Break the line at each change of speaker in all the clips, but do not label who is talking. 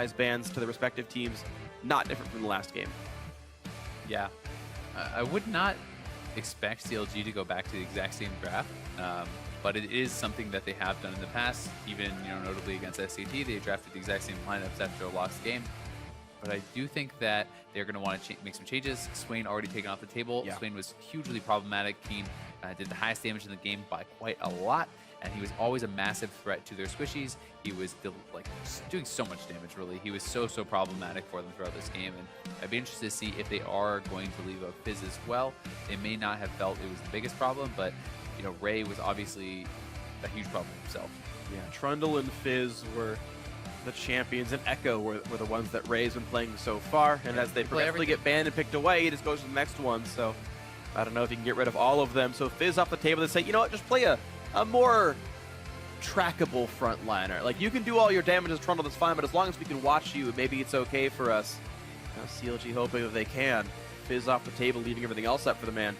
bans to the respective teams, not different from the last game.
Yeah, I would not expect CLG to go back to the exact same draft, but it is something that they have done in the past. Even notably against SCT, they drafted the exact same lineups after a lost game. But I do think that they're going to want to make some changes. Swain already taken off the table.
Yeah.
Swain was hugely problematic. Keen did the highest damage in the game by quite a lot, and he was always a massive threat to their squishies. He was doing so much damage, really. He was so problematic for them throughout this game, and I'd be interested to see if they are going to leave a Fizz as well. They may not have felt it was the biggest problem, but Ray was obviously a huge problem himself.
Yeah, Trundle and Fizz were the champions, and Echo were the ones that Ray's been playing so far, and as they progressively get banned and picked away, he just goes to the next one. So I don't know if you can get rid of all of them. So Fizz off the table, they say, you know what, just play a more trackable frontliner. Like, you can do all your damage as Trundle, that's fine, but as long as we can watch you, maybe it's okay for us. Now CLG hoping that they can. Fizz off the table, leaving everything else up for the man.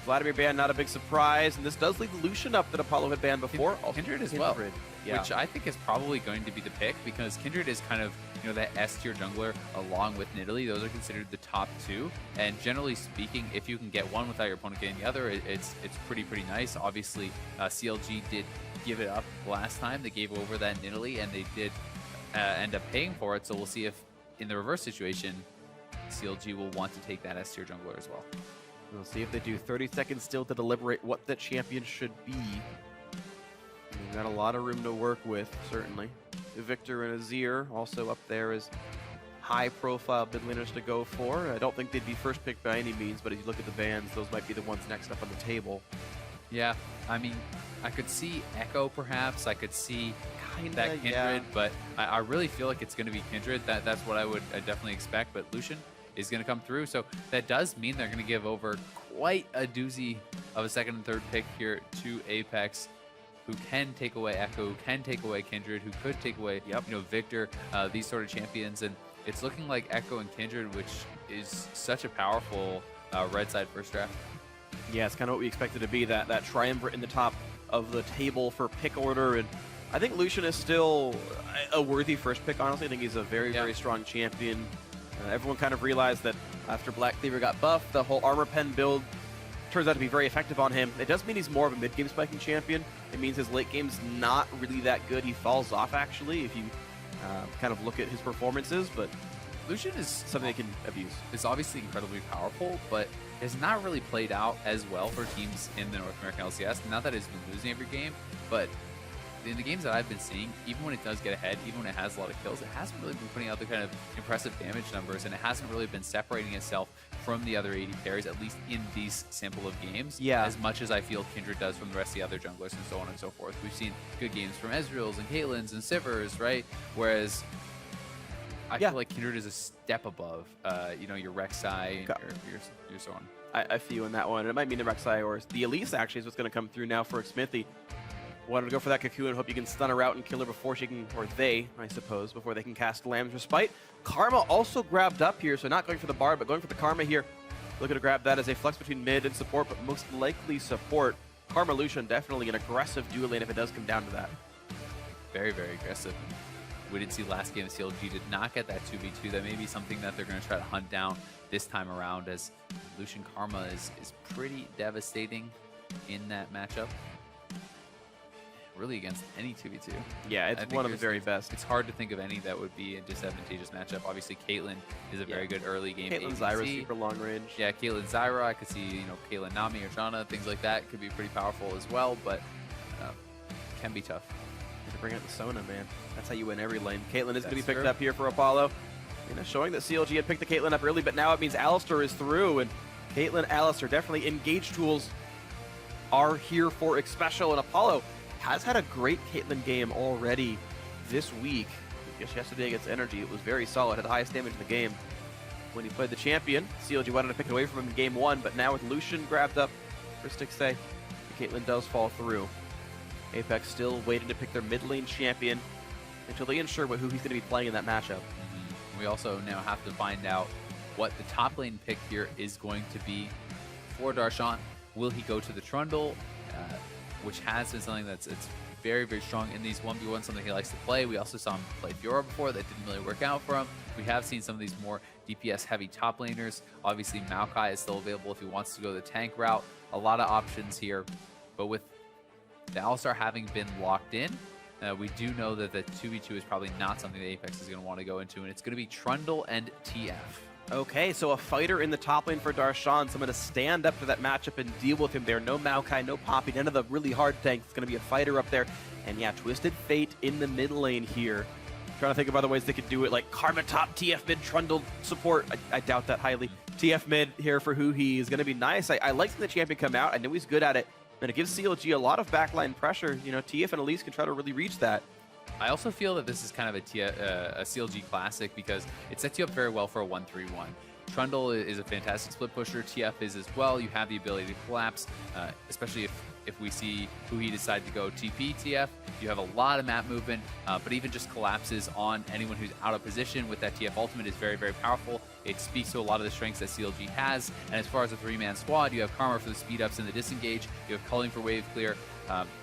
Vladimir banned, not a big surprise, and this does leave Lucian up that Apollo had banned before.
Kindred as well,
yeah.
Which I think is probably going to be the pick, because Kindred is kind of that S tier jungler along with Nidalee. Those are considered the top two, and generally speaking, if you can get one without your opponent getting the other, it's pretty nice. Obviously, CLG did give it up last time. They gave over that Nidalee, and they did end up paying for it. So we'll see if in the reverse situation, CLG will want to take that S tier jungler as well.
We'll see if they do. 30 seconds still to deliberate what the champion should be. We've got a lot of room to work with, certainly. Victor and Azir also up there as high-profile mid laners to go for. I don't think they'd be first pick by any means, but if you look at the bans, those might be the ones next up on the table.
Yeah, I mean, I could see Echo perhaps. I could see that Kindred,
yeah.
But I really feel like it's going to be Kindred. That's what I would definitely expect. But Lucian is going to come through, so that does mean they're going to give over quite a doozy of a second and third pick here to APX, who can take away Echo, who can take away Kindred, who could take away Victor, these sort of champions. And it's looking like Echo and Kindred, which is such a powerful red side first draft.
Yeah, it's kind of what we expected to be, that triumvirate in the top of the table for pick order. And I think Lucian is still a worthy first pick, honestly. I think he's a very strong champion. Everyone kind of realized that after Black Cleaver got buffed, the whole armor pen build turns out to be very effective on him. It does mean he's more of a mid-game spiking champion. It means his late game's not really that good. He falls off, actually, if you kind of look at his performances, but
Lucian is
something they can abuse.
It's obviously incredibly powerful, but has not really played out as well for teams in the North American LCS. Not that it's been losing every game, but in the games that I've been seeing, even when it does get ahead, even when it has a lot of kills, it hasn't really been putting out the kind of impressive damage numbers, and it hasn't really been separating itself from the other 80 players, at least in these sample of games, as much as I feel Kindred does from the rest of the other junglers and so on and so forth. We've seen good games from Ezreal's and Caitlyn's and Sivers, right? Whereas I feel like Kindred is a step above, your Rek'Sai and your so on.
I feel you in that one. It might mean the Rek'Sai or the Elise, actually, is what's going to come through now for Smithy. Wanted to go for that Cocoon, hope you can stun her out and kill her before she can, or they, I suppose, before they can cast Lamb's Respite. Karma also grabbed up here, so not going for the Bard, but going for the Karma here. Looking to grab that as a flex between mid and support, but most likely support. Karma Lucian, definitely an aggressive dual lane if it does come down to that.
Very aggressive. We did see last game CLG did not get that 2v2. That may be something that they're going to try to hunt down this time around, as Lucian Karma is pretty devastating in that matchup. Really against any 2v2.
Yeah, it's one of the very best.
It's hard to think of any that would be a disadvantageous matchup. Obviously, Caitlyn is a very good early game.
Caitlyn Zyra super long range.
Yeah, Caitlyn Zyra. I could see Caitlyn Nami or Janna, things like that could be pretty powerful as well, but can be tough.
To bring out the Sona, man. That's how you win every lane. Caitlyn is going to be picked up here for Apollo. Showing that CLG had picked the Caitlyn up early, but now it means Alistar is through, and Caitlyn, Alistar, definitely engage tools are here for Xpecial, and Apollo has had a great Caitlyn game already this week. I guess yesterday against Energy, it was very solid, had the highest damage in the game. When he played the champion, CLG wanted to pick it away from him in game one, but now with Lucian grabbed up for Stick Say, Caitlyn does fall through. APX still waiting to pick their mid lane champion until they ensure who he's going to be playing in that matchup.
We also now have to find out what the top lane pick here is going to be for Darshan. Will he go to the Trundle? Which has been something that's very, very strong in these 1v1, something he likes to play. We also saw him play Fiora before. That didn't really work out for him. We have seen some of these more DPS-heavy top laners. Obviously, Maokai is still available if he wants to go the tank route. A lot of options here. But with the Alistar having been locked in, we do know that the 2v2 is probably not something that Apex is going to want to go into, and it's going to be Trundle and TF.
Okay, so a fighter in the top lane for Darshan, someone to stand up to that matchup and deal with him there. No Maokai, no Poppy, none of the really hard tanks. It's going to be a fighter up there. And yeah, Twisted Fate in the mid lane here. Trying to think of other ways they could do it, like Karma top, TF mid, Trundle support. I doubt that highly. TF mid here for Huhi is going to be nice. I like seeing the champion come out. I know he's good at it. And it gives CLG a lot of backline pressure. You know, TF and Elise can try to really reach that.
I also feel that this is kind of a CLG classic because it sets you up very well for a 1-3-1. Trundle is a fantastic split pusher. TF is as well. You have the ability to collapse, especially if we see Huhi decide to go TP TF. You have a lot of map movement, but even just collapses on anyone who's out of position with that TF ultimate is very, very powerful. It speaks to a lot of the strengths that CLG has. And as far as a 3-man squad, you have Karma for the speed ups and the disengage. You have Culling for wave clear.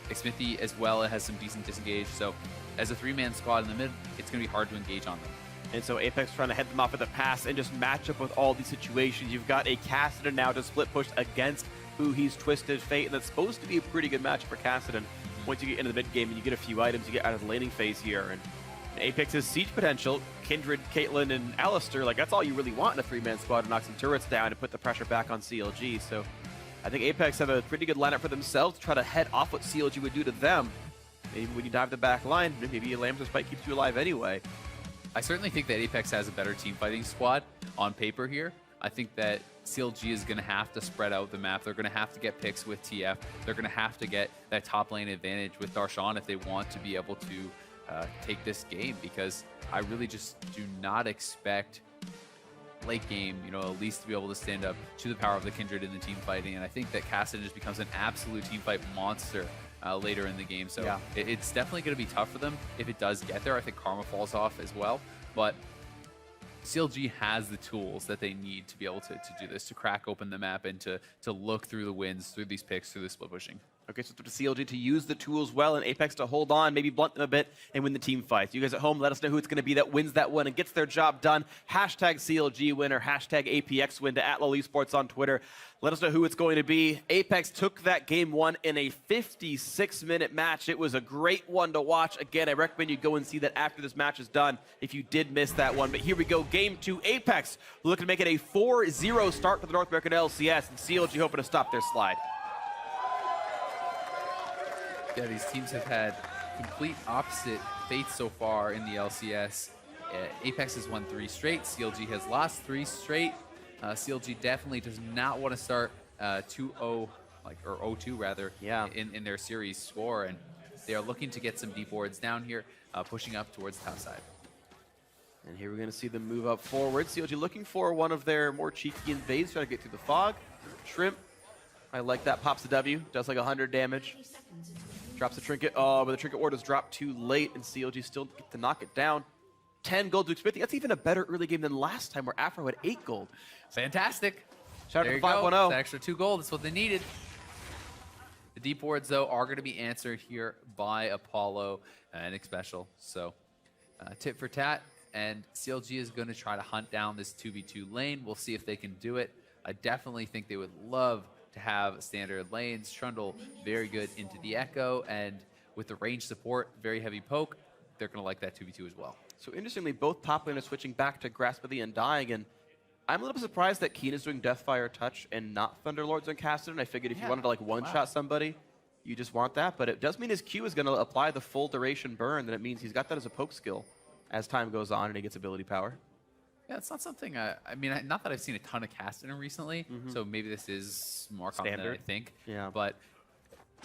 Xmithie as well has some decent disengage. So as a 3-man squad in the mid, it's going to be hard to engage on them.
And so Apex trying to head them off at the pass and just match up with all these situations. You've got a Kassadin now to split push against Huhi's Twisted Fate, and that's supposed to be a pretty good match for Kassadin. Once you get into the mid game and you get a few items, you get out of the laning phase here. And Apex's siege potential, Kindred, Caitlyn, and Alistar, like that's all you really want in a 3-man squad to knock some turrets down and put the pressure back on CLG. So I think Apex have a pretty good lineup for themselves to try to head off what CLG would do to them. Maybe when you dive the back line, maybe a Lamb's Spike keeps you alive anyway.
I certainly think that Apex has a better team fighting squad on paper here. I think that CLG is going to have to spread out the map. They're going to have to get picks with TF. They're going to have to get that top lane advantage with Darshan if they want to be able to take this game, because I really just do not expect late game, you know, at least to be able to stand up to the power of the Kindred in the team fighting. And I think that Kassadin just becomes an absolute team fight monster later in the game. So yeah, it's definitely going to be tough for them if it does get there. I think Karma falls off as well, but CLG has the tools that they need to be able to do this, to crack open the map and to look through the wins, through these picks, through the split pushing.
Okay, so it's up to CLG to use the tools well and Apex to hold on, maybe blunt them a bit and win the team fights. You guys at home, let us know who it's going to be that wins that one and gets their job done. Hashtag CLG winner, hashtag APX win to @LolEsports on Twitter. Let us know who it's going to be. Apex took that game one in a 56-minute match. It was a great one to watch. Again, I recommend you go and see that after this match is done if you did miss that one. But here we go, game two. Apex looking to make it a 4-0 start for the North American LCS, and CLG hoping to stop their slide.
Yeah, these teams have had complete opposite fates so far in the LCS. Apex has won 3 straight. CLG has lost 3 straight. CLG definitely does not want to start 2-0, or 0-2 rather, in their series score, and they are looking to get some deep wards down here, pushing up towards the top side.
And here we're going to see them move up forward. CLG looking for one of their more cheeky invades, trying to get through the fog. Shrimp, I like that. Pops the W, does like 100 damage. Drops the trinket. Oh, but the trinket ward is dropped too late, and CLG still get to knock it down. 10 gold to Xmithie. That's even a better early game than last time, where Afro had 8 gold.
Fantastic.
Shout out to 510.
That extra 2 gold. That's what they needed. The deep wards, though, are going to be answered here by Apollo and Xpecial. So, tit for tat. And CLG is going to try to hunt down this 2v2 lane. We'll see if they can do it. I definitely think they would love to have standard lanes. Trundle, very good into the Echo. And with the range support, very heavy poke, they're going to like that 2v2 as well.
So interestingly, both top laners switching back to Grasp of the Undying, and I'm a little bit surprised that Keen is doing Deathfire Touch and not Thunderlords on Kassadin. I figured if you wanted to like one-shot somebody, you just want that. But it does mean his Q is going to apply the full duration burn, then it means he's got that as a poke skill as time goes on and he gets ability power.
Yeah, it's not something, I mean, not that I've seen a ton of Kassadin recently, so maybe this is more common than I think.
Yeah.
But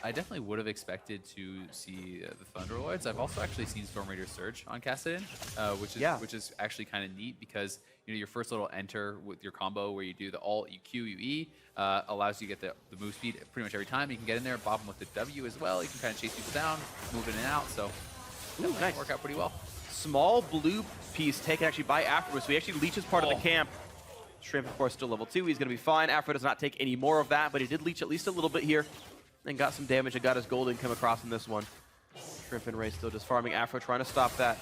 I definitely would have expected to see the Thunderlords. I've also actually seen Storm Raider Surge on Kassadin, which is actually kind of neat because you know your first little enter with your combo where you do the alt, you Q, you E, allows you to get the move speed pretty much every time. You can get in there, bob them with the W as well. You can kind of chase people down, move in and out. So that might work out pretty well.
Small blue piece taken actually by Afro, so he actually leeches part of the camp. Shrimp, of course, still level 2. He's going to be fine. Afro does not take any more of that, but he did leech at least a little bit here and got some damage and got his gold income across in this one. Shrimp and Ray still just farming Afro, trying to stop that.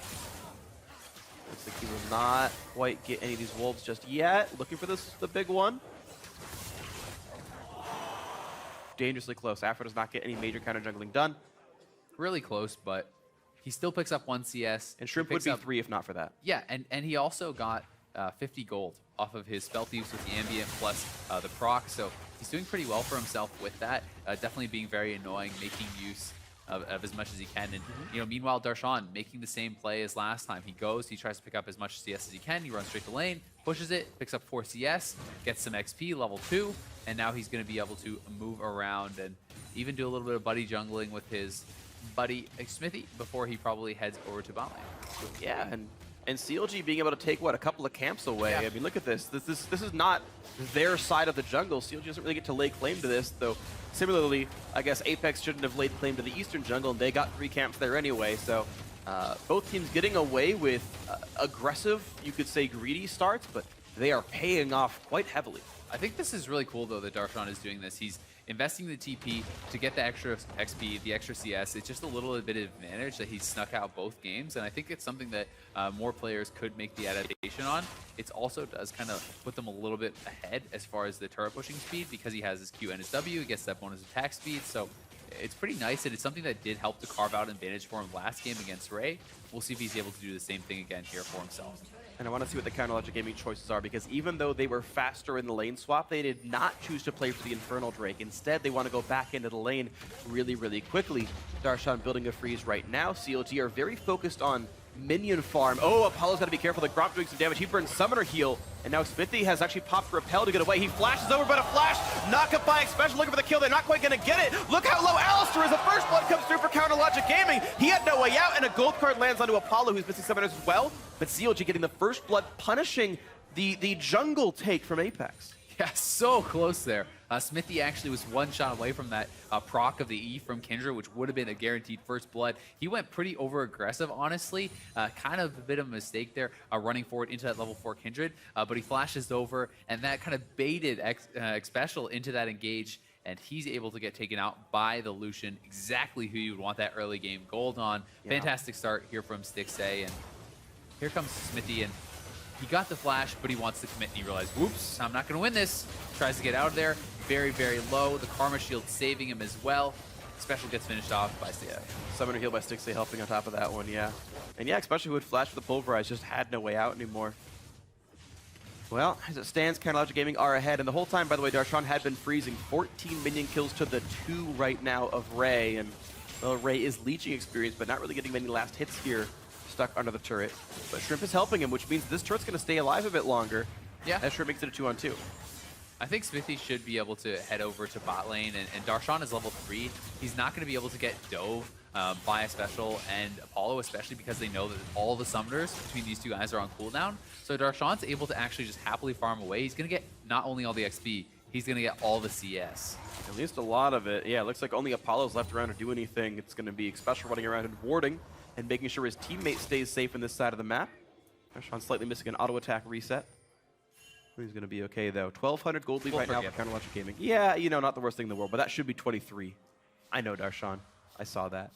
Looks like he will not quite get any of these wolves just yet. Looking for the big one. Dangerously close. Afro does not get any major counter jungling done.
Really close, but he still picks up 1 CS.
And Shrimp would be 3 if not for that.
Yeah, and he also got 50 gold off of his spell thieves with the ambient plus the proc, so he's doing pretty well for himself with that. Definitely being very annoying, making use of as much as he can. And you know, meanwhile, Darshan making the same play as last time. He goes, he tries to pick up as much CS as he can. He runs straight to lane, pushes it, picks up 4 CS, gets some XP, level 2, and now he's going to be able to move around and even do a little bit of buddy jungling with his buddy Smithy before he probably heads over to bot lane.
Yeah, and CLG being able to take, what, a couple of camps away. Yeah. I mean, look at this. This is not their side of the jungle. CLG doesn't really get to lay claim to this, though. Similarly, I guess Apex shouldn't have laid claim to the eastern jungle, and they got 3 camps there anyway. So both teams getting away with aggressive, you could say greedy starts, but they are paying off quite heavily.
I think this is really cool, though, that Darshan is doing this. He's investing the TP to get the extra XP, the extra CS. It's just a little bit of advantage that he snuck out both games, and I think it's something that more players could make the adaptation on. It also does kind of put them a little bit ahead as far as the turret pushing speed because he has his Q and his W, he gets that bonus attack speed, so it's pretty nice, and it's something that did help to carve out an advantage for him last game against Ray. We'll see if he's able to do the same thing again here for himself.
And I want to see what the counter logic gaming choices are, because even though they were faster in the lane swap, they did not choose to play for the Infernal Drake. Instead, they want to go back into the lane really, really quickly. Darshan building a freeze right now. CLG are very focused on minion farm. Oh, Apollo's got to be careful. The Gromp doing some damage. He burns Summoner Heal, and now Smithy has actually popped Repel to get away. He flashes over, but a flash knock up by Special, looking for the kill. They're not quite going to get it. Look how low Alistair is. The first blood comes through for Counter Logic Gaming. He had no way out, and a gold card lands onto Apollo, who's missing Summoners as well. But CLG getting the first blood, punishing the jungle take from Apex.
Yeah, so close there. Smithy actually was 1 shot away from that proc of the E from Kindred, which would have been a guaranteed first blood. He went pretty over-aggressive, honestly. Kind of a bit of a mistake there, running forward into that level 4 Kindred. But he flashes over, and that kind of baited Special into that engage, and he's able to get taken out by the Lucian, exactly who you would want that early game gold on. Yeah. Fantastic start here from Stixay, and here comes Smithy, and he got the flash, but he wants to commit, and he realized, whoops, I'm not going to win this. Tries to get out of there. Very, very low. The Karma Shield saving him as well. Special gets finished off by Stixay.
Summoner Heal by Stixay helping on top of that one, yeah. And yeah, especially who would flash for the Pulverize, just had no way out anymore. Well, as it stands, Counter Logic Gaming are ahead, and the whole time, by the way, Darshan had been freezing 14 minion kills to the 2 right now of Ray, and well, Ray is leeching experience, but not really getting many last hits here. Stuck under the turret, but Shrimp is helping him, which means this turret's going to stay alive a bit longer. Yeah, as Shrimp makes it a 2-on-2.
I think Smithy should be able to head over to bot lane, and Darshan is level 3. He's not going to be able to get dove by a Special and Apollo, especially because they know that all the summoners between these 2 guys are on cooldown. So Darshan's able to actually just happily farm away. He's going to get not only all the XP, he's going to get all the CS.
At least a lot of it. Yeah, it looks like only Apollo's left around to do anything. It's going to be Special running around and warding, and making sure his teammate stays safe in this side of the map. Darshan slightly missing an auto attack reset. He's going to be okay, though. 1,200 gold lead right now for Counter Logic Gaming. Yeah, you know, not the worst thing in the world, but that should be 23. I know, Darshan. I saw that.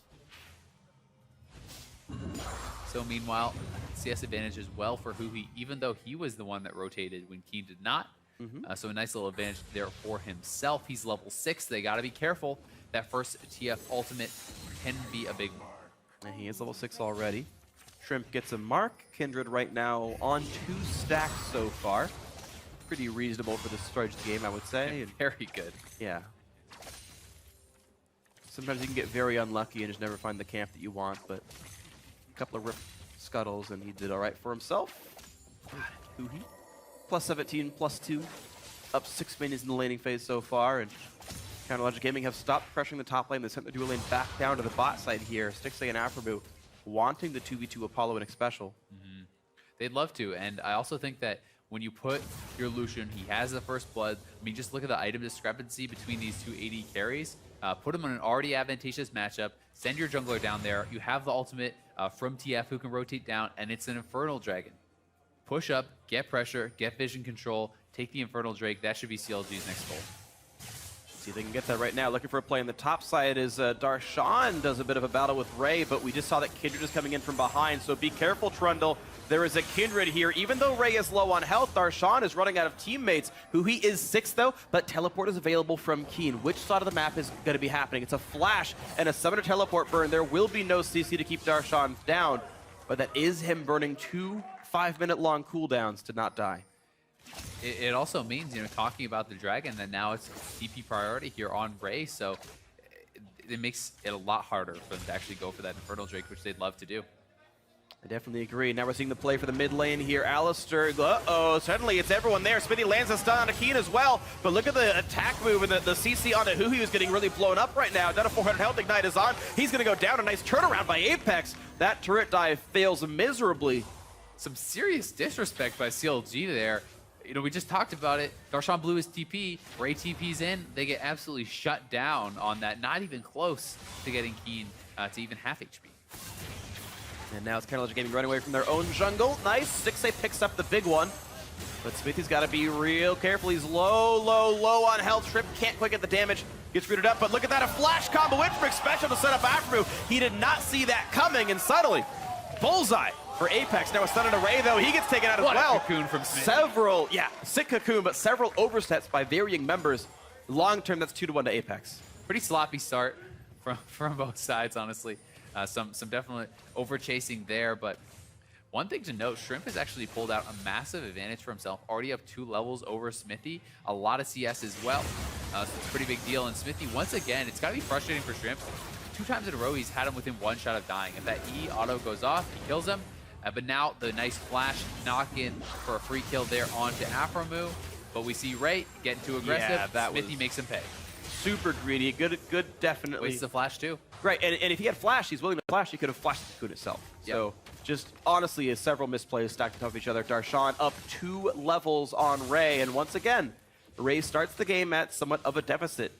So meanwhile, CS advantage as well for Huhi, even though he was the one that rotated when Keen did not. So a nice little advantage there for himself. He's level 6. They got to be careful. That first TF ultimate can be a big one.
And he is level 6 already. Shrimp gets a mark. Kindred right now on 2 stacks so far. Pretty reasonable for this stage of the game, I would say. And
very good.
Yeah. Sometimes you can get very unlucky and just never find the camp that you want, but a couple of rip scuttles and he did all right for himself. Plus 17, plus 2. Up 6 minions in the laning phase so far, and Counter Logic Gaming have stopped pressuring the top lane. They sent the dual lane back down to the bot side here. Stixay and Afrobu wanting the 2v2 Apollo in a special.
They'd love to, and I also think that when you put your Lucian, he has the first blood. I mean, just look at the item discrepancy between these 2 AD carries. Put him in an already advantageous matchup. Send your jungler down there. You have the ultimate from TF who can rotate down, and it's an Infernal Dragon. Push up, get pressure, get vision control, take the Infernal Drake. That should be CLG's next goal.
See if they can get that right now. Looking for a play on the top side is Darshan does a bit of a battle with Ray, but we just saw that Kindred is coming in from behind, so be careful, Trundle. There is a Kindred here. Even though Ray is low on health, Darshan is running out of teammates, who he is 6th though, but teleport is available from Keen. Which side of the map is going to be happening? It's a flash and a summoner teleport burn. There will be no CC to keep Darshan down, but that is him burning 2 5-minute long cooldowns to not die.
It also means, talking about the Dragon, that now it's TP priority here on Ray, so it makes it a lot harder for them to actually go for that Infernal Drake, which they'd love to do.
I definitely agree. Now we're seeing the play for the mid lane here. Alistair, uh-oh, suddenly it's everyone there. Smithy lands a stun on Akeen as well, but look at the attack move and the CC on Ahuhi is getting really blown up right now. Down to 400 health, Ignite is on. He's going to go down. A nice turnaround by Apex. That turret dive fails miserably.
Some serious disrespect by CLG there. We just talked about it. Darshan blew his TP. Ray TP's in. They get absolutely shut down on that. Not even close to getting Keen to even half HP.
And now it's CLG Gaming running away from their own jungle. Nice. 6A picks up the big one. But Smithy's got to be real careful. He's low on health. Shrimp can't quite get the damage. Gets rooted up, but look at that. A flash combo in from Special to set up Afro. He did not see that coming, and suddenly, bullseye for Apex. Now a stun and Ray, though. He gets taken out as
what
well.
A cocoon from Smithy.
Several, sick cocoon, but several oversets by varying members. Long term, that's 2-1 to Apex.
Pretty sloppy start from both sides, honestly. Some definitely over chasing there, but one thing to note, Shrimp has actually pulled out a massive advantage for himself, already up 2 levels over Smithy, a lot of CS as well. So it's a pretty big deal. And Smithy, once again, it's got to be frustrating for Shrimp. 2 times in a row, he's had him within 1 shot of dying. If that E auto goes off, he kills him. But now the nice flash knock in for a free kill there onto Afromu. But we see Ray getting too aggressive.
Yeah,
Smithy makes him pay.
Super greedy. Good, definitely.
Wastes the flash too.
Right, and if he had flash, he's willing to flash, he could have flashed the cocoon itself.
Yep.
So just honestly, is several misplays stacked on top of each other. Darshan up 2 levels on Ray, and once again, Ray starts the game at somewhat of a deficit.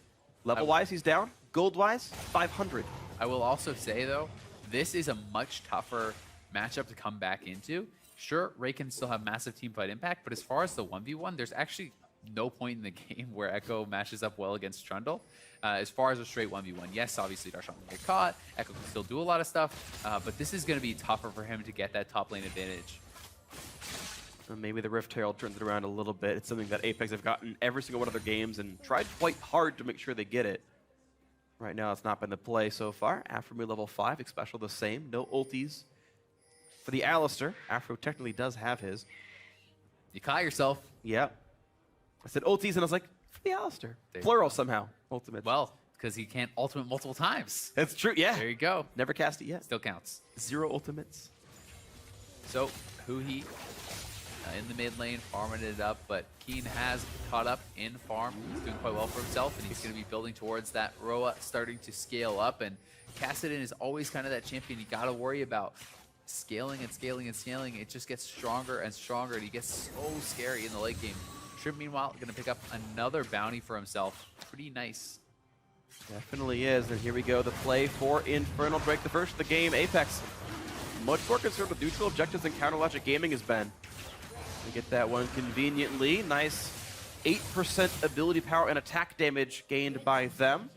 Level-wise, he's down. Gold-wise, 500.
I will also say, though, this is a much tougher matchup to come back into. Sure, Ray can still have massive team fight impact, but as far as the 1v1, there's actually no point in the game where Echo matches up well against Trundle. As far as a straight 1v1, yes, obviously Darshan will get caught. Echo can still do a lot of stuff, but this is going to be tougher for him to get that top lane advantage.
Maybe the Rift Herald turns it around a little bit. It's something that Apex have gotten every single one of their games and tried quite hard to make sure they get it. Right now, it's not been the play so far. Afro level 5, Special the same. No ultis for the Alistair. Afro technically does have his.
You caught yourself.
Yep. I said ultis, and I was like, for the Alistair. Plural somehow. Ultimate.
Well, because he can't ultimate multiple times.
That's true, yeah.
There you go.
Never cast it yet.
Still counts.
0 ultimates.
So, Huhi in the mid lane, farming it up, but Keen has caught up in farm. He's doing quite well for himself, and he's going to be building towards that Roa starting to scale up. And Kassadin is always kind of that champion you got to worry about. Scaling and scaling and scaling, it just gets stronger and stronger, and he gets so scary in the late game. Shrimp, meanwhile, going to pick up another bounty for himself. Pretty nice.
Definitely is, and here we go, the play for Infernal Drake, the first of the game. Apex, much more concerned with neutral objectives than Counter Logic Gaming has been. We get that one conveniently. Nice 8% ability power and attack damage gained by them.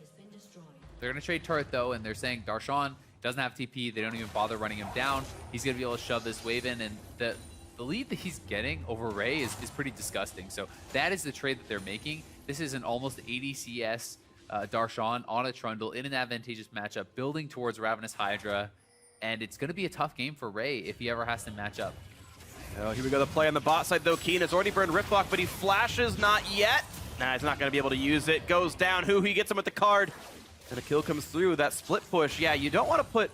They're going to trade turret, though, and they're saying Darshan doesn't have TP. They don't even bother running him down. He's going to be able to shove this wave in, and the lead that he's getting over Ray is pretty disgusting. So that is the trade that they're making. This is an almost 80 CS Darshan on a Trundle in an advantageous matchup, building towards Ravenous Hydra, and it's going to be a tough game for Ray if he ever has to match up.
Oh, here we go, the play on the bot side, though. Keen has already burned Riftlock, but he flashes, not yet. Nah, he's not going to be able to use it. Goes down, he gets him with the card. And a kill comes through, that split push. Yeah, you don't want to put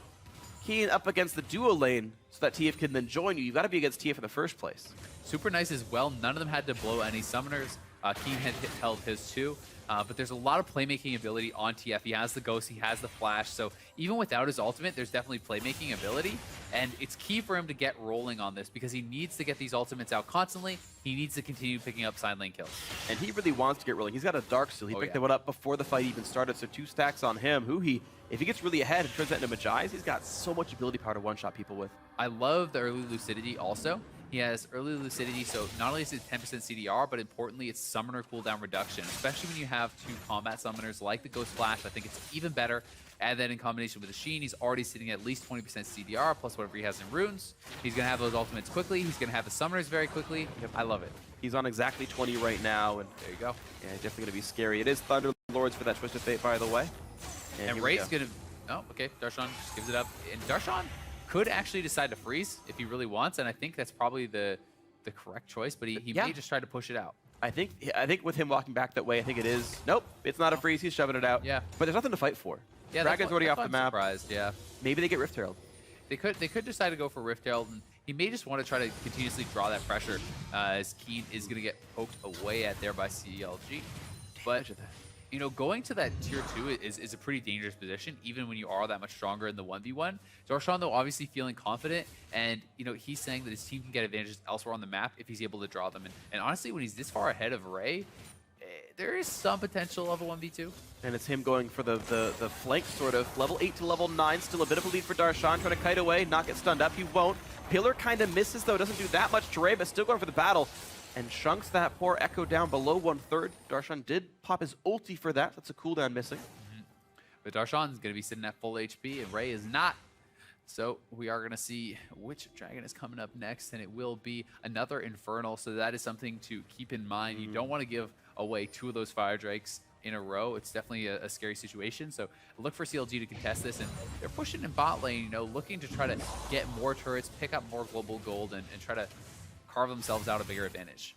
Keen up against the duo lane so that TF can then join you. You've got to be against TF in the first place.
Super nice as well. None of them had to blow any summoners. Keen had held his too. But there's a lot of playmaking ability on TF. He has the Ghost, he has the Flash, so even without his ultimate, there's definitely playmaking ability, and it's key for him to get rolling on this because he needs to get these ultimates out constantly. He needs to continue picking up side lane kills.
And he really wants to get rolling. He's got a Dark Steel. He picked that one up before the fight even started, so 2 stacks on him. If he gets really ahead and turns that into Magi's, he's got so much ability power to one-shot people with.
I love the early lucidity also. He has early lucidity, so not only is it 10% CDR, but importantly, it's summoner cooldown reduction, especially when you have 2 combat summoners like the Ghost Flash. I think it's even better. And then in combination with the Sheen, he's already sitting at least 20% CDR, plus whatever he has in runes. He's going to have those ultimates quickly. He's going to have the summoners very quickly.
Yep.
I love it.
He's on exactly 20 right now, and
There you go.
yeah, definitely going to be scary. It is Thunder Lords for that Twisted Fate, by the way.
And Ray's going to... Oh, okay. Darshan just gives it up. And Darshan could actually decide to freeze if he really wants, and I think that's probably the correct choice, but he may just try to push it out.
I think with him walking back that way, I think it is... Nope, it's not a freeze. He's shoving it out.
Yeah.
But there's nothing to fight for.
Yeah,
Dragon's already off the
I'm
map.
Surprised, yeah.
Maybe they get Rift Herald.
They could decide to go for Rift Herald, and he may just want to try to continuously draw that pressure as Keen is going to get poked away at there by CLG. But, you know, going to that tier 2 is a pretty dangerous position, even when you are that much stronger in the 1v1. Darshan, though, obviously feeling confident, and, you know, he's saying that his team can get advantages elsewhere on the map if he's able to draw them. And honestly, when he's this far ahead of Ray, there is some potential of a 1v2.
And it's him going for the flank, sort of. Level 8 to level 9, still a bit of a lead for Darshan. Trying to kite away, not get stunned up. He won't. Pillar kind of misses, though. Doesn't do that much to Ray, but still going for the battle. And chunks that poor Echo down below 1/3. Darshan did pop his ulti for that. That's a cooldown missing.
But Darshan's going to be sitting at full HP, and Ray is not. So we are going to see which dragon is coming up next, and it will be another Infernal. So that is something to keep in mind. You don't want to give away 2 of those Fire Drakes in a row. It's definitely a scary situation. So look for CLG to contest this, and they're pushing in bot lane, you know, looking to try to get more turrets, pick up more global gold, and try to carve themselves out a bigger advantage.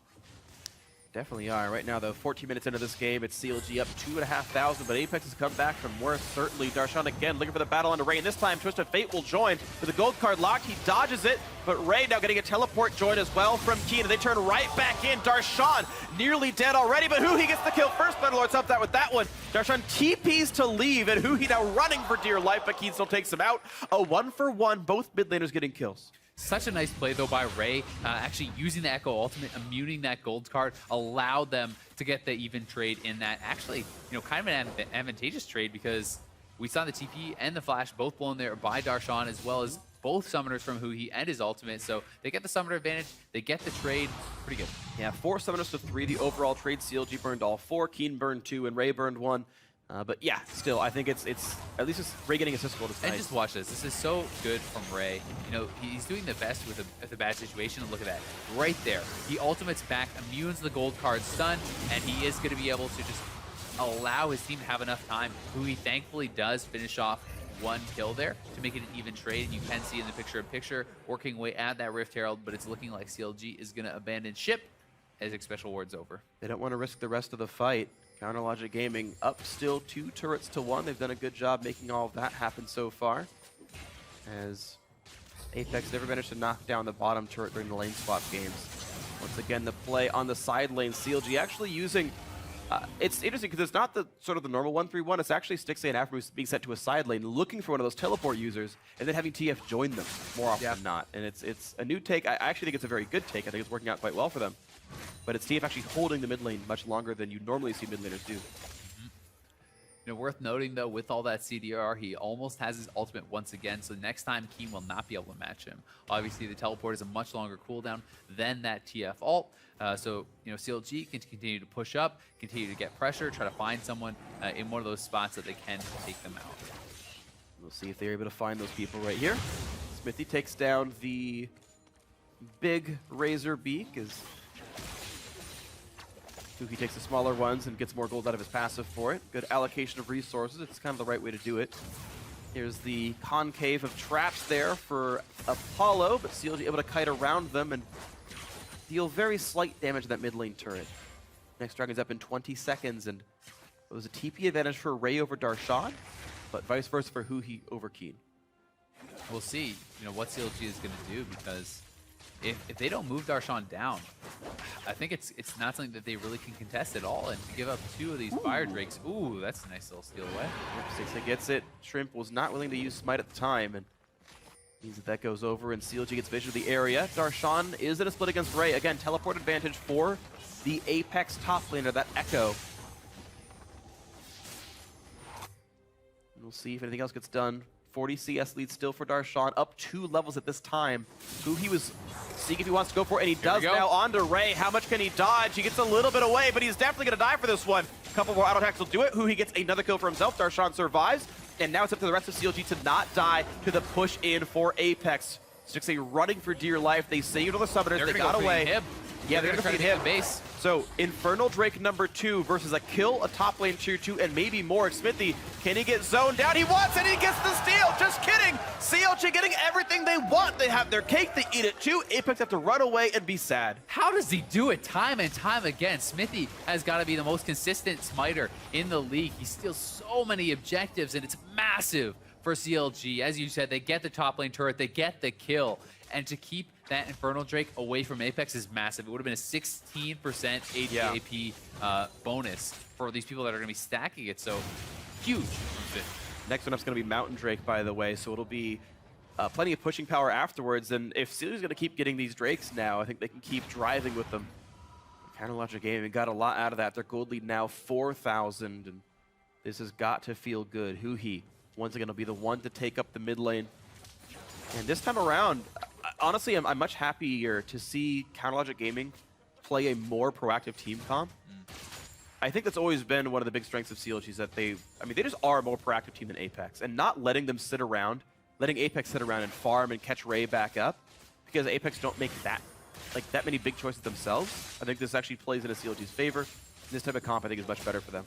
Definitely are. Right now, though, 14 minutes into this game, it's CLG up 2,500, but Apex has come back from worse, certainly. Darshan again looking for the battle onto Ray, and this time Twisted Fate will join. With the gold card locked, he dodges it, but Ray now getting a teleport join as well from Keen, and they turn right back in. Darshan nearly dead already, but Huhi gets the kill first. Thunderlords helped out with that one. Darshan TPs to leave, and Huhi now running for dear life, but Keen still takes him out. A 1-for-1, both mid laners getting kills.
Such a nice play, though, by Ray. Actually using the Echo Ultimate, immuning that gold card, allowed them to get the even trade in that. Actually, you know, kind of an advantageous trade because we saw the TP and the Flash both blown there by Darshan, as well as both summoners from Huhi and his ultimate. So they get the summoner advantage, they get the trade. Pretty good. Yeah,
4 summoners to 3. The overall trade, CLG burned all 4, Keen burned 2, and Ray burned 1. But yeah, still, I think it's at least it's Ray getting assist gold.
And just watch this. This is so good from Ray. You know, he's doing the best with a bad situation. And look at that. Right there. He ultimates back, immunes the gold card stun, and he is going to be able to just allow his team to have enough time. Who he thankfully does finish off 1 kill there to make it an even trade. And you can see in the picture-in-picture working away at that Rift Herald, but it's looking like CLG is going to abandon ship as Special Ward's over.
They don't want to risk the rest of the fight. Counterlogic Gaming up still 2 turrets to 1. They've done a good job making all of that happen so far. As Apex never managed to knock down the bottom turret during the lane swap games. Once again, the play on the side lane. CLG actually using... it's interesting because it's not the sort of the normal 1-3-1. It's actually Stixxay and Afro being sent to a side lane, looking for one of those teleport users, and then having TF join them more often than not. And it's a new take. I actually think it's a very good take. I think it's working out quite well for them. But it's TF actually holding the mid lane much longer than you normally see mid laners do.
You know, worth noting, though, with all that CDR, he almost has his ultimate once again, so next time Keen will not be able to match him. Obviously, the teleport is a much longer cooldown than that TF ult, so, you know, CLG can continue to push up, continue to get pressure, try to find someone in one of those spots that they can take them out.
We'll see if they're able to find those people right here. Smithy takes down the big Razor Beak as He takes the smaller ones and gets more gold out of his passive for it. Good allocation of resources. It's kind of the right way to do it. Here's the concave of traps there for Apollo, but CLG able to kite around them and deal very slight damage to that mid lane turret. Next dragon's up in 20 seconds, and it was a TP advantage for Ray over Darshan, but vice versa for Huhi over Keen.
We'll see, you know, what CLG is going to do, because if they don't move Darshan down, I think it's not something that they really can contest at all. And to give up 2 of these Fire Drakes, ooh, that's a nice little steal away.
Yep, Stixxay gets it. Shrimp was not willing to use Smite at the time, and means that goes over, and CLG gets vision of the area. Darshan is in a split against Ray. Again, teleport advantage for the Apex top laner, that Echo. And we'll see if anything else gets done 40 CS lead still for Darshan, up 2 levels at this time. Who he was seeing if he wants to go for it, and he does now onto Ray. How much can he dodge? He gets a little bit away, but he's definitely going to die for this one. A couple more auto attacks will do it. Who he gets another kill for himself. Darshan survives, and now it's up to the rest of CLG to not die to the push in for Apex. Stixxay running for dear life. They saved all the summoners. They got away. Yeah, they're going to hit base. So, Infernal Drake number 2 versus a kill, a top lane tier 2, and maybe more. Smithy, can he get zoned down? He wants it, he gets the steal. Just kidding. CLG getting everything they want. They have their cake, they eat it too. Apex have to run away and be sad.
How does he do it time and time again? Smithy has got to be the most consistent smiter in the league. He steals so many objectives, and it's massive for CLG. As you said, they get the top lane turret, they get the kill. And to keep that Infernal Drake away from Apex is massive. It would have been a 16% ADAP bonus for these people that are going to be stacking it. So huge.
Next one up is going to be Mountain Drake, by the way. So it'll be plenty of pushing power afterwards. And if CLG's going to keep getting these Drakes now, I think they can keep driving with them. Counterlogic Gaming got a lot out of that. Their gold lead now 4,000. And this has got to feel good. Huhi, once again, will be the one to take up the mid lane. And this time around, honestly, I'm much happier to see Counterlogic Gaming play a more proactive team comp. I think that's always been one of the big strengths of CLG is that they just are a more proactive team than Apex, and not letting them sit around, letting Apex sit around and farm and catch Ray back up, because Apex don't make that many big choices themselves. I think this actually plays into CLG's favor. This type of comp, I think, is much better for them.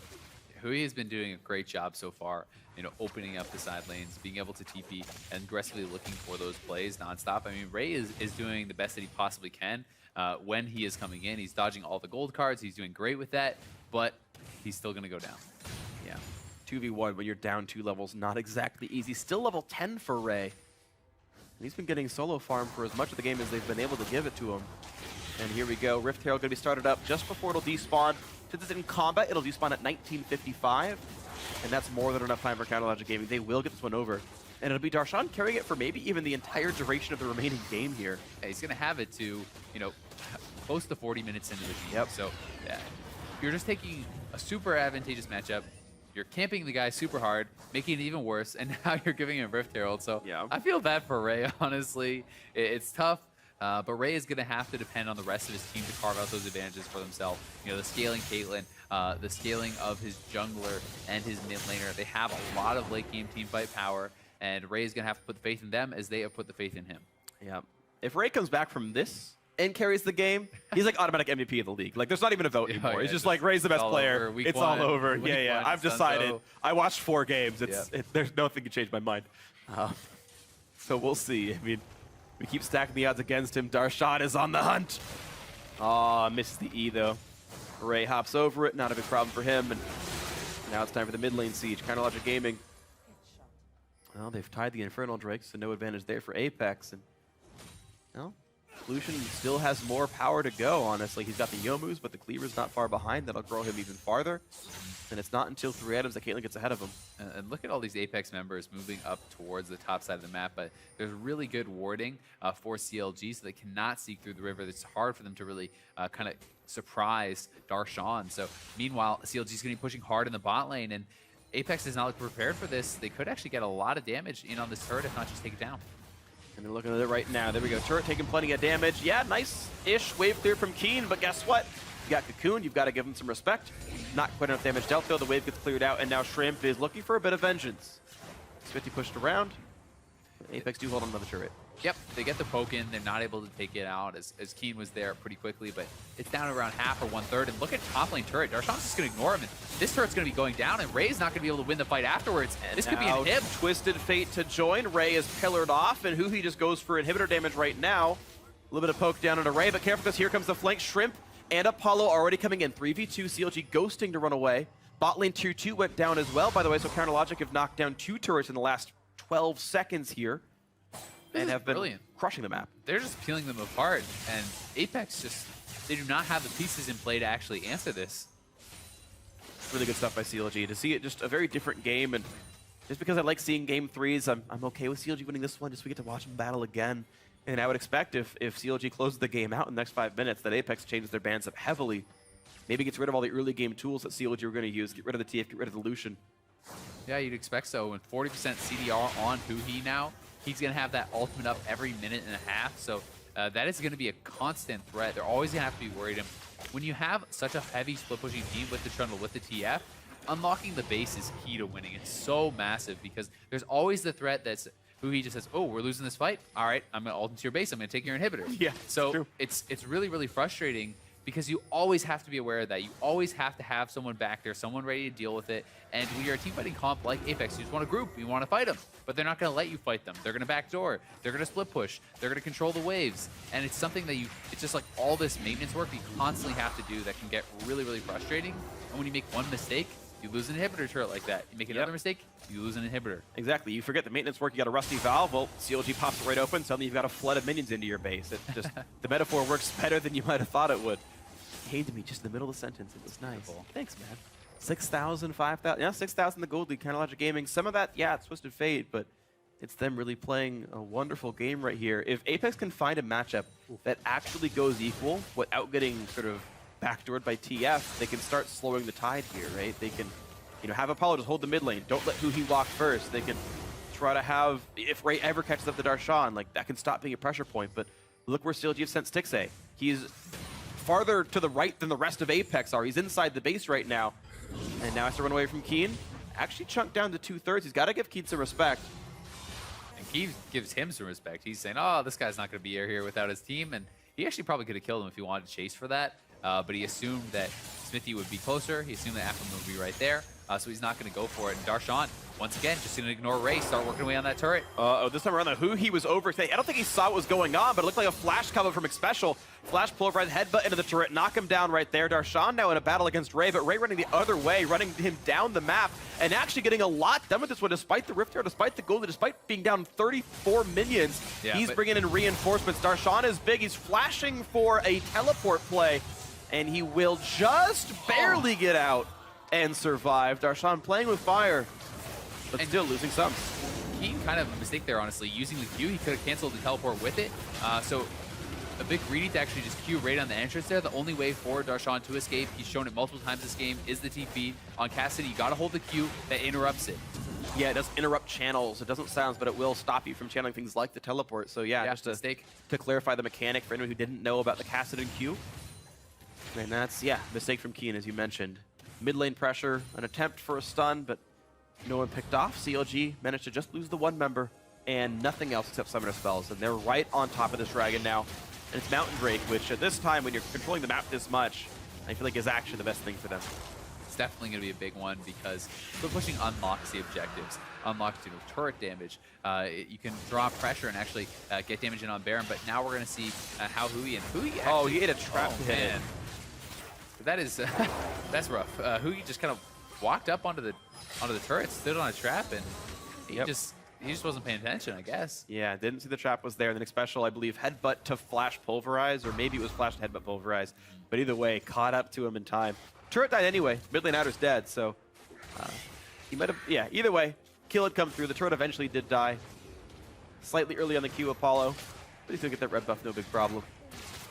Hui has been doing a great job so far, opening up the side lanes, being able to TP, and aggressively looking for those plays nonstop. I mean, Ray is doing the best that he possibly can when he is coming in. He's dodging all the gold cards. He's doing great with that, but he's still going to go down.
Yeah. 2v1 when you're down 2 levels, not exactly easy. Still level 10 for Ray. And he's been getting solo farm for as much of the game as they've been able to give it to him. And here we go. Rift Herald going to be started up just before it'll despawn. Since it's in combat, it'll despawn at 1955. And that's more than enough time for Counterlogic Gaming. They will get this one over. And it'll be Darshan carrying it for maybe even the entire duration of the remaining game here.
Yeah, he's going to have it to, close to 40 minutes into the game.
Yep.
So yeah, you're just taking a super advantageous matchup. You're camping the guy super hard, making it even worse, and now you're giving him Rift Herald. So
yeah.
I feel bad for Ray, honestly. It's tough. But Ray is going to have to depend on the rest of his team to carve out those advantages for themselves. The scaling Caitlyn, the scaling of his jungler and his mid laner. They have a lot of late game team fight power, and Ray is going to have to put the faith in them as they have put the faith in him.
Yeah. If Ray comes back from this and carries the game, he's like automatic MVP of the league. Like, there's not even a vote anymore.
Yeah,
it's just like Ray's the best player. It's all over.
Week
Yeah.
one,
I've decided.
Santo.
I watched 4 games. There's nothing can change my mind. So we'll see. I mean, we keep stacking the odds against him. Darshan is on the hunt. Aw, misses the E, though. Ray hops over it. Not a big problem for him. And now it's time for the mid lane siege. Counterlogic Gaming. Well, they've tied the Infernal Drake, so no advantage there for Apex. And, well, Lucian still has more power to go, honestly. He's got the Yomus, but the Cleaver's not far behind. That'll grow him even farther. And it's not until 3 items that Caitlyn gets ahead of him.
And look at all these Apex members moving up towards the top side of the map, but there's really good warding for CLG, so they cannot seek through the river. It's hard for them to really kind of surprise Darshan. So meanwhile, CLG is going to be pushing hard in the bot lane, and Apex is not looking prepared for this. They could actually get a lot of damage in on this turret, if not just take it down.
And they're looking at it right now. There we go. Turret taking plenty of damage. Yeah, nice-ish wave clear from Keen, but guess what? You got Cocoon. You've got to give him some respect. Not quite enough damage dealt, though. The wave gets cleared out, and now Shrimp is looking for a bit of vengeance. 50 pushed around. Apex do hold on to the turret.
Yep, they get the poke in. They're not able to take it out as Keen was there pretty quickly, but it's down to around half or 1/3. And look at top lane turret. Darshan's just going to ignore him, and this turret's going to be going down, and Ray's not going to be able to win the fight afterwards.
And
this could be an hip.
Twisted Fate to join. Ray is pillared off, and Huhi just goes for inhibitor damage right now. A little bit of poke down into Ray, but careful because here comes the flank. Shrimp and Apollo already coming in. 3v2, CLG ghosting to run away. Bot lane tier 2 went down as well, by the way, so Counterlogic have knocked down 2 turrets in the last 12 seconds here. And have been crushing the map.
They're just peeling them apart, and Apex they do not have the pieces in play to actually answer this.
Really good stuff by CLG. To see it just a very different game, and just because I like seeing game 3s, I'm okay with CLG winning this one, just so we get to watch them battle again. And I would expect if CLG closes the game out in the next 5 minutes, that Apex changes their bans up heavily. Maybe gets rid of all the early game tools that CLG were going to use, get rid of the TF, get rid of the Lucian.
Yeah, you'd expect so. And 40% CDR on Huhi now. He's going to have that ultimate up every minute and a half. So that is going to be a constant threat. They're always going to have to be worried. And when you have such a heavy split pushing team with the Trundle, with the TF, unlocking the base is key to winning. It's so massive because there's always the threat that's Huhi just says, oh, we're losing this fight. All right, I'm going to ult into your base. I'm going to take your inhibitors.
Yeah,
so it's really, really frustrating because you always have to be aware of that. You always have to have someone back there, someone ready to deal with it. And when you're a team fighting comp like Apex, you just want to group. You want to fight them, but they're not going to let you fight them. They're going to backdoor. They're going to split push. They're going to control the waves. And it's something that it's just like all this maintenance work you constantly have to do that can get really, really frustrating. And when you make one mistake, you lose an inhibitor turret like that. You make another mistake, you lose an inhibitor.
Exactly. You forget the maintenance work. You got a rusty valve. Well, CLG pops it right open. Suddenly you've got a flood of minions into your base. It just the metaphor works better than you might have thought it would. Came to me just in the middle of the sentence. It was nice.
Cool.
Thanks, man. 6,000, 5,000. Yeah, 6,000 the gold league. Kind of Logic Gaming. Some of that, yeah, it's Twisted Fate, but it's them really playing a wonderful game right here. If Apex can find a matchup that actually goes equal without getting sort of backdoored by TF, they can start slowing the tide here, right? They can, have Apollo just hold the mid lane. Don't let Huhi walk first. They can try to have, if Ray ever catches up to Darshan, like that can stop being a pressure point. But look where CLG have sent Stixxay. He's farther to the right than the rest of Apex are. He's inside the base right now. And now has to run away from Keen. Actually chunked down to 2/3. He's got to give Keen some respect.
And Keen gives him some respect. He's saying, oh, this guy's not going to be here without his team. And he actually probably could have killed him if he wanted to chase for that. But he assumed that Smithy would be closer. He assumed that Afflin would be right there. So he's not going to go for it. And Darshan, once again, just going to ignore Ray, start working away on that turret.
This time around, the Huhi was over. I don't think he saw what was going on, but it looked like a flash coming from Xpecial. Flash pulverize headbutt into the turret, knock him down right there. Darshan now in a battle against Ray, but Ray running the other way, running him down the map, and actually getting a lot done with this one, despite the Rift Arrow, despite the gold, despite being down 34 minions. Yeah, he's bringing in reinforcements. Darshan is big. He's flashing for a teleport play, and he will just barely get out and survive. Darshan playing with fire, but still losing some.
Keen kind of a mistake there, honestly. Using the Q, he could have canceled the teleport with it. So a bit greedy to actually just Q right on the entrance there. The only way for Darshan to escape, he's shown it multiple times this game, is the TP. On Cassidy, you gotta hold the Q that interrupts it.
Yeah, it does interrupt channels. It doesn't sound, but it will stop you from channeling things like the teleport. So yeah, just to clarify the mechanic for anyone who didn't know about the Cassidy Q. And that's, mistake from Keen, as you mentioned. Mid lane pressure, an attempt for a stun, but no one picked off. CLG managed to just lose the one member and nothing else except summoner spells. And they're right on top of this dragon now. And it's Mountain Break, which at this time, when you're controlling the map this much, I feel like is actually the best thing for them.
It's definitely going to be a big one because split pushing unlocks the objectives, unlocks turret damage. You can draw pressure and actually get damage in on Baron, but now we're going to see how Huhi actually,
he ate a trap hit.
Man. That is that's rough. Huhi just kind of walked up onto the turret, stood on a trap, and he just wasn't paying attention, I guess. Yeah,
didn't see the trap was there. And then Xpecial, I believe, headbutt to flash pulverize, or maybe it was flash to headbutt pulverize. But either way, caught up to him in time. Turret died anyway. Mid lane outer's dead, so he might have. Yeah, either way, kill had come through. The turret eventually did die. Slightly early on the Q, Apollo, but he's gonna get that red buff, no big problem.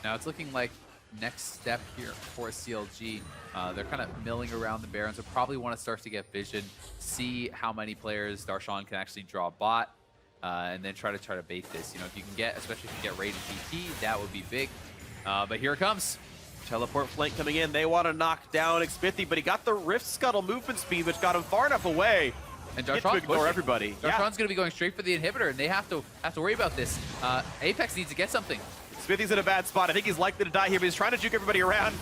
Now it's looking like next step here for CLG. They're kind of milling around the Barons, so probably want to start to get vision, see how many players Darshan can actually draw bot, and then try to bait this. If you can get, especially if you get raid and TP, that would be big. But here it comes.
Teleport flank coming in. They want to knock down Xpithy, but he got the Rift Scuttle movement speed, which got him far enough away.
And Darshan's
ignore everybody.
Darshan's going to be going straight for the inhibitor, and they have to worry about this. Apex needs to get something.
Smithy's in a bad spot. I think he's likely to die here, but he's trying to juke everybody around.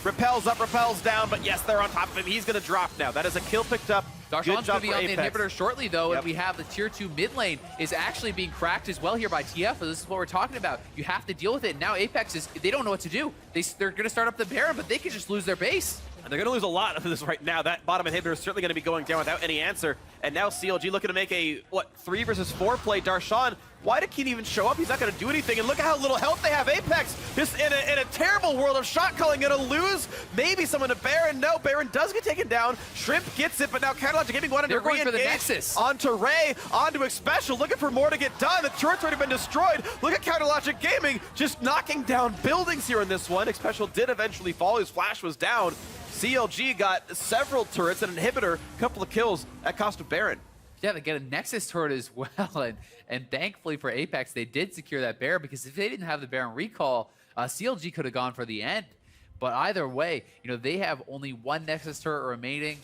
Repels up, repels down, but yes, they're on top of him. He's going to drop now. That is a kill picked up.
Darshan's going to be on the inhibitor shortly, though, and we have the tier 2 mid lane is actually being cracked as well here by TF. So this is what we're talking about. You have to deal with it. Now Apex they don't know what to do. They're going to start up the Baron, but they could just lose their base.
And they're going to lose a lot of this right now. That bottom inhibitor is certainly going to be going down without any answer. And now CLG looking to make a, 3 versus 4 play. Darshan, why did Keen even show up? He's not going to do anything. And look at how little health they have. Apex, just in a terrible world of shot calling, going to lose. Maybe someone to Baron. No, Baron does get taken down. Shrimp gets it, but now Logic Gaming wanted to re-engage onto Ray, onto Xpecial, looking for more to get done. The turret's already been destroyed. Look at Logic Gaming just knocking down buildings here in this one. Xpecial did eventually fall. His flash was down. CLG got several turrets and an inhibitor, a couple of kills at cost of Baron.
Yeah, they get a Nexus turret as well, and thankfully for Apex, they did secure that Baron, because if they didn't have the Baron recall, CLG could have gone for the end. But either way, you know, they have only one Nexus turret remaining.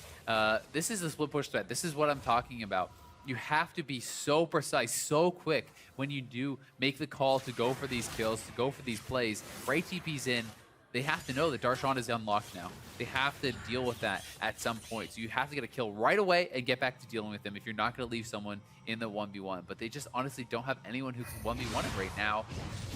This is a split push threat. This is what I'm talking about. You have to be so precise, so quick when you do make the call to go for these kills, to go for these plays. Right TP's in. They have to know that Darshan is unlocked now. They have to deal with that at some point. So you have to get a kill right away and get back to dealing with them if you're not going to leave someone in the 1v1. But they just honestly don't have anyone who can 1v1 it right now.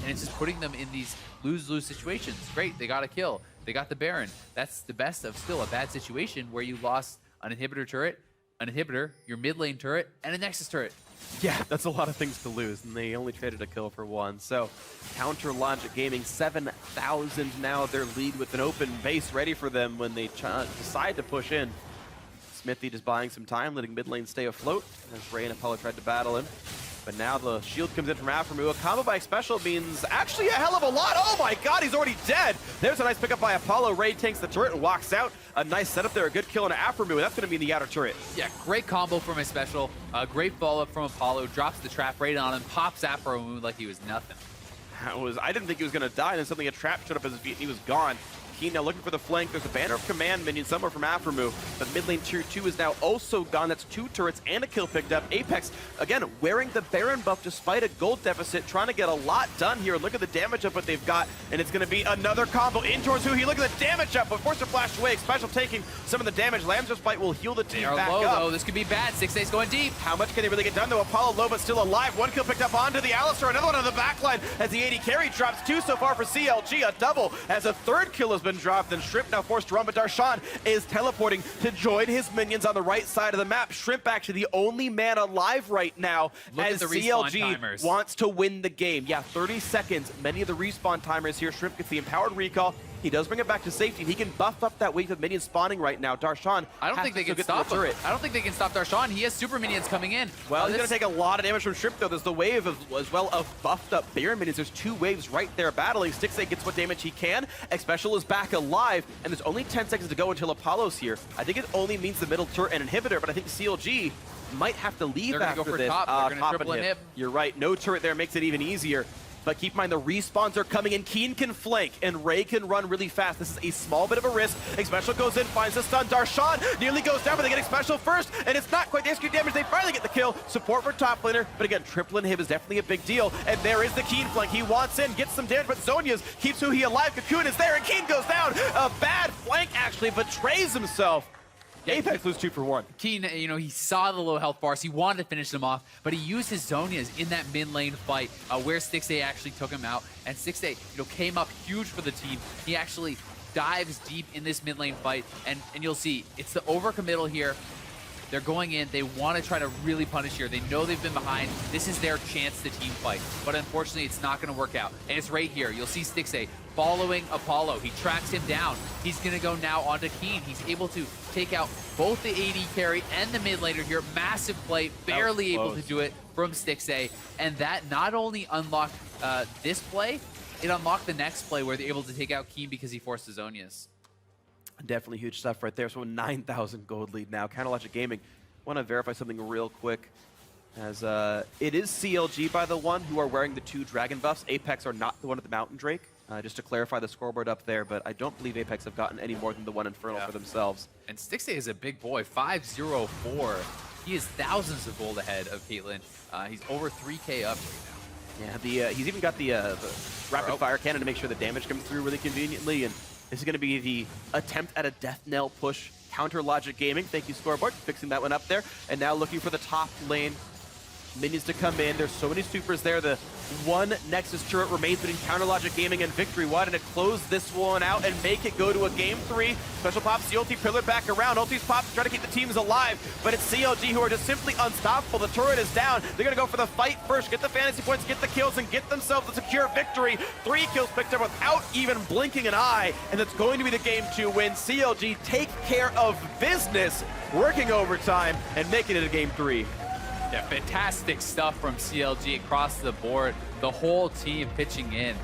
And it's just putting them in these lose-lose situations. Great, they got a kill. They got the Baron. That's the best of still a bad situation where you lost an inhibitor turret, an inhibitor, your mid lane turret, and a Nexus turret.
Yeah, that's a lot of things to lose, and they only traded a kill for one. So, Counter Logic Gaming, 7,000 now, their lead with an open base ready for them when they decide to push in. Smithy just buying some time, letting mid lane stay afloat, as Ray and Apollo tried to battle him. But now the shield comes in from Aframu. A combo by Special means actually a hell of a lot. Oh my god, he's already dead. There's a nice pickup by Apollo. Ray tanks the turret and walks out. A nice setup there, a good kill on Aframu, and that's going to be in the outer turret.
Yeah, great combo from his Special. Great follow-up from Apollo. Drops the trap right on him, pops Aframu like he was nothing.
I didn't think he was going to die, and then suddenly a trap showed up at his feet, and he was gone. Keen now looking for the flank. There's a banner of command minion somewhere from Aframu. But mid lane tier 2 is now also gone. That's 2 turrets and a kill picked up. Apex, again, wearing the Baron buff despite a gold deficit, trying to get a lot done here. Look at the damage up what they've got, and it's going to be another combo in towards Huhi. Look at the damage up, but forced to flash away. Special taking some of the damage. Lamb's Bite will heal the team back
low,
up.
though. This could be bad. 6A's going deep.
How much can they really get done, though? Apollo low, but still alive. 1 kill picked up onto the Alistar. Another one on the backline as the 80 carry drops 2 so far for CLG. A double as a 3rd kill has been dropped, and Shrimp now forced to run, but Darshan is teleporting to join his minions on the right side of the map. Shrimp actually the only man alive right now.
Look
as
at the respawn
CLG
timers.
wants to win the game. Yeah, 30 seconds. Many of the respawn timers here. Shrimp gets the empowered recall. He does bring it back to safety. He can buff up that wave of minions spawning right now. Darshan,
I don't think they can stop him.
turret.
I don't think they can stop Darshan. He has super minions coming in.
Well, he's going to take a lot of damage from Shrimp, though. There's the wave as well of buffed up Baron minions. There's 2 waves right there battling. Stixay gets what damage he can. X-Special is back alive, and there's only 10 seconds to go until Apollo's here. I think it only means the middle turret and inhibitor, but I think CLG might have to leave
They're
after
gonna go for
this.
top. They're gonna
Top
triple
and
inhib.
You're right. No turret there makes it even easier. But keep in mind, the respawns are coming in. Keen can flank, and Ray can run really fast. This is a small bit of a risk. X-Special goes in, finds the stun. Darshan nearly goes down, but they get X-Special first, and it's not quite the execute damage. They finally get the kill. Support for top laner, but again, triple inhib is definitely a big deal. And there is the Keen flank. He wants in, gets some damage, but Zonia's keeps Huhi alive. Cocoon is there, and Keen goes down. A bad flank, actually, betrays himself. Apex lose 2 for 1.
Keen, you know, he saw the low health bars. He wanted to finish them off, but he used his Zonias in that mid lane fight where Stixay actually took him out. And Stixay, you know, came up huge for the team. He actually dives deep in this mid lane fight, and you'll see it's the overcommittal here. They're going in. They want to try to really punish here. They know they've been behind. This is their chance to team fight. But unfortunately, it's not going to work out. And it's right here. You'll see Stixay following Apollo. He tracks him down. He's going to go now onto Keen. He's able to take out both the AD carry and the mid laner here. Massive play. Barely able to do it from Stixay. And that not only unlocked this play, it unlocked the next play where they're able to take out Keen because he forced the Zonias.
Definitely huge stuff right there. So 9,000 gold lead now. Counter Logic Gaming. Want to verify something real quick. As it is CLG by the one who are wearing the 2 dragon buffs. Apex are not the one at the Mountain Drake. Just to clarify the scoreboard up there, but I don't believe Apex have gotten any more than the 1 Infernal for themselves.
And Stixay is a big boy, 504. He is thousands of gold ahead of Caitlyn. He's over 3K up right now.
Yeah, he's even got the rapid fire cannon to make sure the damage comes through really conveniently. And this is going to be the attempt at a death knell push. Counter Logic Gaming, thank you scoreboard, fixing that one up there. And now looking for the top lane minions to come in. There's so many supers there. The 1 Nexus turret remains between Counter Logic Gaming and Victory. Why didn't it close this one out and make it go to a game 3? Special pops the ulti pillar back around. Ulti's pops to try to keep the teams alive, but it's CLG who are just simply unstoppable. The turret is down. They're going to go for the fight first, get the fantasy points, get the kills, and get themselves a secure victory. 3 kills picked up without even blinking an eye, and that's going to be the game 2 win. CLG take care of business, working overtime, and making it a game 3.
Yeah, fantastic stuff from CLG across the board. The whole team pitching in.